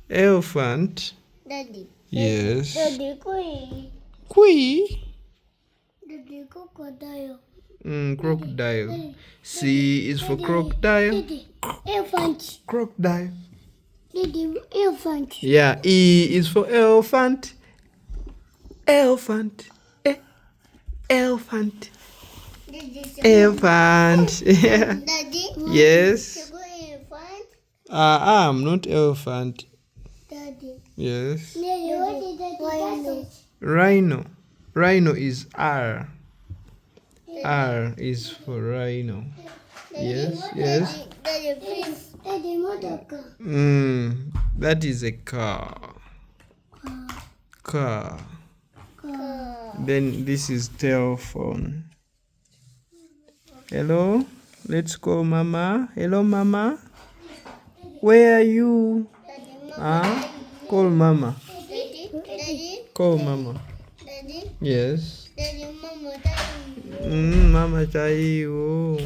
Elephant. Daddy. Yes. Daddy, koi. Kui. Daddy, crocodile. Crocodile. C is for crocodile. Daddy, elephant. Crocodile. Daddy, elephant. Yeah. E is for elephant. Elephant. Elephant. Elephant. Yeah. Daddy. Yes. Elephant. I'm not elephant. Daddy. Yes. Daddy, what is that? Rhino. Rhino is R. R is for rhino. Yes. Yes. Daddy, please. Daddy, motorcar. That is a car. Car. Then this is telephone. Hello. Let's call Mama. Hello, Mama. Where are you? Call Mama. Daddy. Call Mama. Daddy. Yes. Daddy, Mama, Daddy. Mama, tell you.